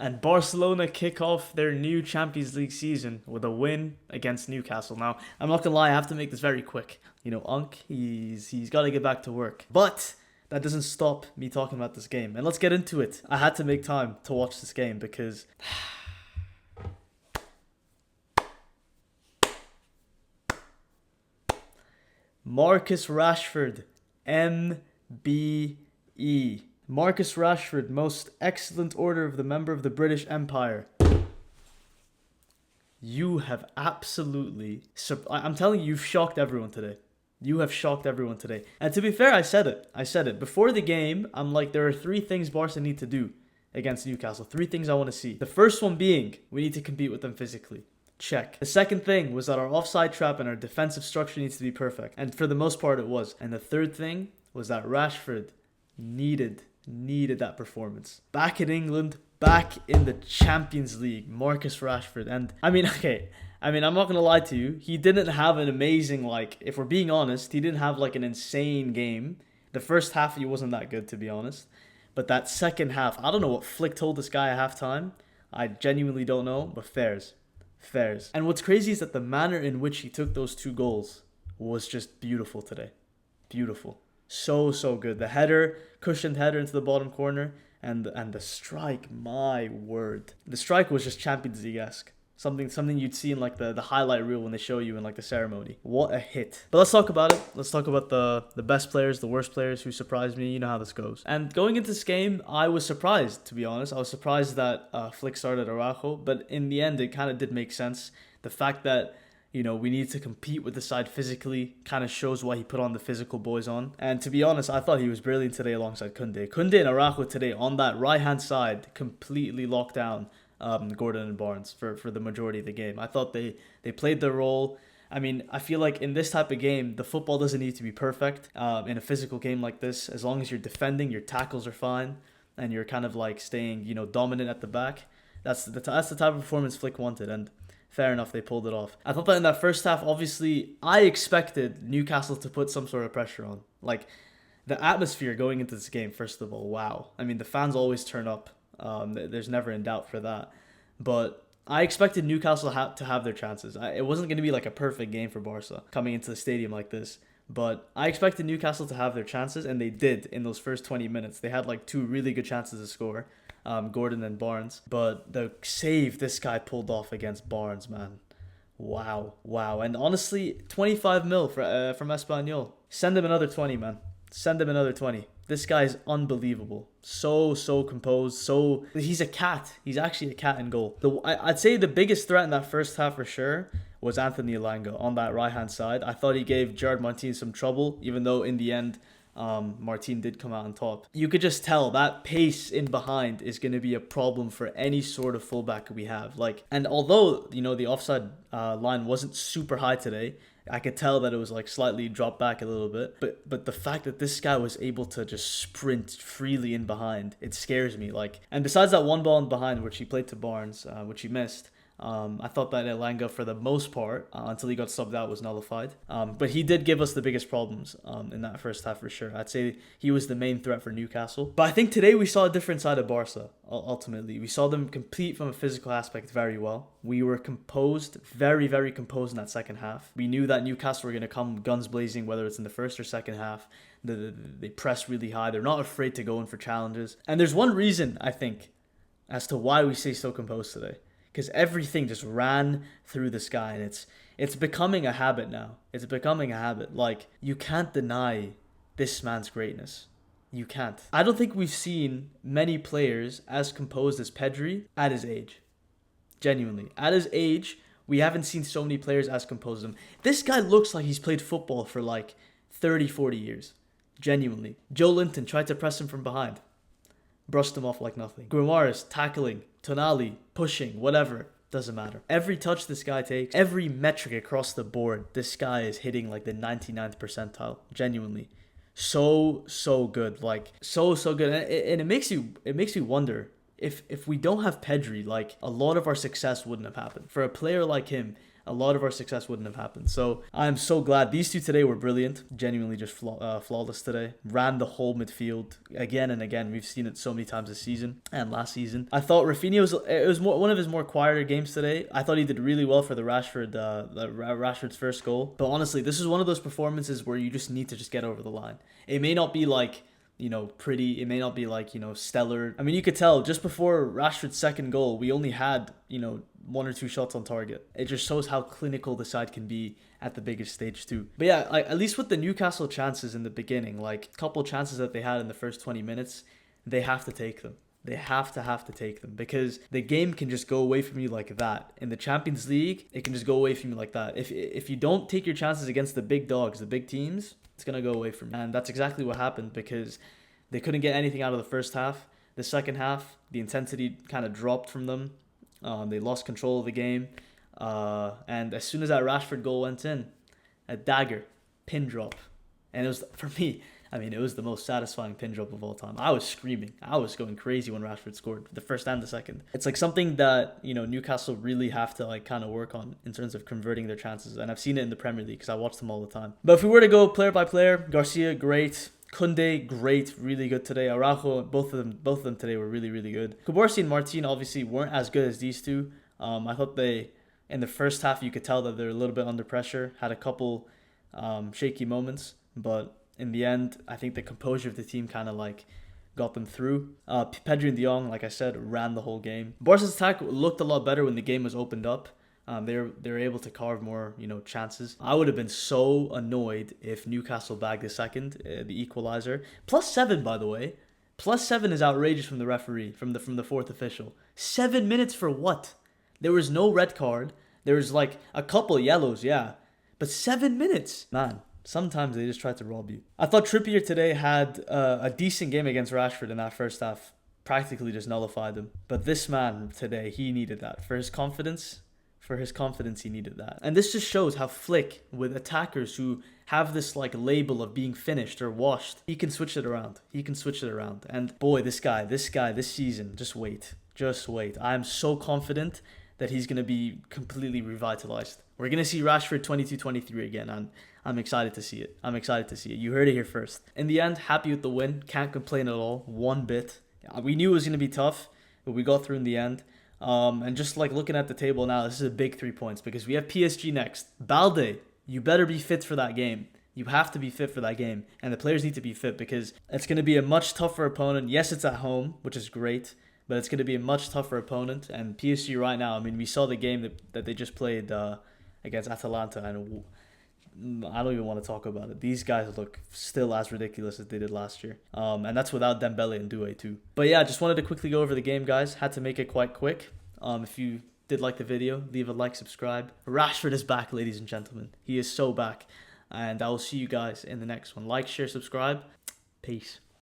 And Barcelona kick off their new Champions League season with a win against Newcastle. Now, I'm not gonna lie, I have to make this very quick. You know, Unk, he's got to get back to work. But that doesn't stop me talking about this game. And let's get into it. I had to make time to watch this game because Marcus Rashford, MBE. Marcus Rashford, most excellent order of the member of the British Empire. You have absolutely... I'm telling you, you've shocked everyone today. You have shocked everyone today. And to be fair, I said it. Before the game, I'm like, there are 3 things Barca need to do against Newcastle. 3 things I want to see. The first one being, we need to compete with them physically. Check. The second thing was that our offside trap and our defensive structure needs to be perfect. And for the most part, it was. And the third thing was that Rashford needed that performance. Back in England, back in the Champions League, Marcus Rashford. And I'm not going to lie to you. He didn't have an amazing, if we're being honest, he didn't have an insane game. The first half, he wasn't that good, to be honest. But that second half, I don't know what Flick told this guy at halftime. I genuinely don't know, but fairs. And what's crazy is that the manner in which he took those 2 goals was just beautiful today. Beautiful. So good. The header, cushioned header into the bottom corner, and the strike, my word. The strike was just Champions League-esque. Something you'd see in the highlight reel when they show you in the ceremony. What a hit. But let's talk about it. Let's talk about the best players, the worst players who surprised me. You know how this goes. And going into this game, I was surprised, to be honest. I was surprised that Flick started Araujo, but in the end, it kind of did make sense. The fact that, we need to compete with the side physically kind of shows why he put on the physical boys on. And to be honest, I thought he was brilliant today alongside Koundé. Koundé and Araujo today on that right-hand side completely locked down Gordon and Barnes for the majority of the game. I thought they played their role. I feel like in this type of game, the football doesn't need to be perfect. In a physical game like this, as long as you're defending, your tackles are fine, and you're kind of staying, dominant at the back. That's the type of performance Flick wanted, and fair enough, they pulled it off. I thought that in that first half, obviously, I expected Newcastle to put some sort of pressure on. The atmosphere going into this game, first of all, wow. The fans always turn up. There's never in doubt for that. But I expected Newcastle to have their chances. It wasn't going to be a perfect game for Barca coming into the stadium like this. But I expected Newcastle to have their chances, and they did in those first 20 minutes. They had 2 really good chances to score, Gordon and Barnes. But the save this guy pulled off against Barnes, man. Wow. And honestly, 25 mil from Espanyol. Send him another 20, man. Send him another 20. This guy is unbelievable. So composed. He's a cat. He's actually a cat in goal. I'd say the biggest threat in that first half for sure was Anthony Elanga on that right-hand side. I thought he gave Gerard Martin some trouble, even though in the end, Martin did come out on top. You could just tell that pace in behind is going to be a problem for any sort of fullback we have. And although, the offside line wasn't super high today, I could tell that it was slightly dropped back a little bit. But the fact that this guy was able to just sprint freely in behind, it scares me. And besides that one ball in behind, which he played to Barnes, which he missed, I thought that Elanga, for the most part, until he got subbed out, was nullified. But he did give us the biggest problems in that first half for sure. I'd say he was the main threat for Newcastle. But I think today we saw a different side of Barca, ultimately. We saw them compete from a physical aspect very well. We were composed, very, very composed in that second half. We knew that Newcastle were going to come guns blazing, whether it's in the first or second half. They press really high. They're not afraid to go in for challenges. And there's one reason, I think, as to why we stay so composed today. Because everything just ran through the sky, and it's becoming a habit now. It's becoming a habit. You can't deny this man's greatness. You can't. I don't think we've seen many players as composed as Pedri at his age. Genuinely. At his age, we haven't seen so many players as composed as him. This guy looks like he's played football for 30, 40 years. Genuinely. Joe Linton tried to press him from behind. Brushed him off like nothing. Guimaraes tackling, Tonali pushing, whatever. Doesn't matter. Every touch this guy takes, every metric across the board, this guy is hitting the 99th percentile. Genuinely. So good. So good. And it makes you wonder if we don't have Pedri, like, a lot of our success wouldn't have happened. For a player like him, a lot of our success wouldn't have happened. So I'm so glad. These two today were brilliant. Genuinely just flawless today. Ran the whole midfield again and again. We've seen it so many times this season and last season. I thought it was one of his more quieter games today. I thought he did really well for the Rashford's first goal. But honestly, this is one of those performances where you just need to just get over the line. It may not be like, pretty. It may not be like, stellar. I mean, you could tell just before Rashford's second goal, we only had, one or two shots on target. It just shows how clinical the side can be at the biggest stage too. But yeah, like, at least with the Newcastle chances in the beginning, like a couple chances that they had in the first 20 minutes, they have to take them. They have to take them, because the game can just go away from you like that. In the Champions League, it can just go away from you like that. If you don't take your chances against the big dogs, the big teams, it's going to go away from you. And that's exactly what happened, because they couldn't get anything out of the first half. The second half, the intensity kind of dropped from them. They lost control of the game. And as soon as that Rashford goal went in, a dagger, pin drop. And it was, for me, I mean, it was the most satisfying pin drop of all time. I was screaming. I was going crazy when Rashford scored, the first and the second. It's like something that, Newcastle really have to like kind of work on in terms of converting their chances. And I've seen it in the Premier League because I watch them all the time. But if we were to go player by player, Garcia, great. Koundé, great, really good today. Araujo, both of them today were really, really good. Cubarsí and Martin obviously weren't as good as these two. I thought in the first half, you could tell that they're a little bit under pressure, had a couple shaky moments, but in the end, I think the composure of the team kind of like got them through. Pedri and De Jong, like I said, ran the whole game. Barca's attack looked a lot better when the game was opened up. They were able to carve more, chances. I would have been so annoyed if Newcastle bagged the second, the equalizer. +7, by the way. +7 is outrageous from the referee, from the fourth official. 7 minutes for what? There was no red card. There was like a couple yellows, yeah, but 7 minutes, man. Sometimes they just try to rob you. I thought Trippier today had a decent game against Rashford in that first half. Practically just nullified him. But this man today, he needed that for his confidence. He needed that. And this just shows how Flick, with attackers who have this like label of being finished or washed, he can switch it around. And boy, this guy, this season, just wait. I'm so confident that he's going to be completely revitalized. We're going to see Rashford 22-23 again, and I'm excited to see it. You heard it here first. In the end, happy with the win. Can't complain at all. One bit. We knew it was going to be tough, but we got through in the end. And just like looking at the table now, this is a big 3 points because we have PSG next. Balde, you better be fit for that game. You have to be fit for that game. And the players need to be fit because it's going to be a much tougher opponent. Yes, it's at home, which is great, but it's going to be a much tougher opponent. And PSG right now, I mean, we saw the game that they just played against Atalanta, and I don't even want to talk about it. These guys look still as ridiculous as they did last year. And that's without Dembele and Doué too. But yeah, just wanted to quickly go over the game, guys. Had to make it quite quick. If you did like the video, leave a like, subscribe. Rashford is back, ladies and gentlemen. He is so back. And I will see you guys in the next one. Like, share, subscribe. Peace.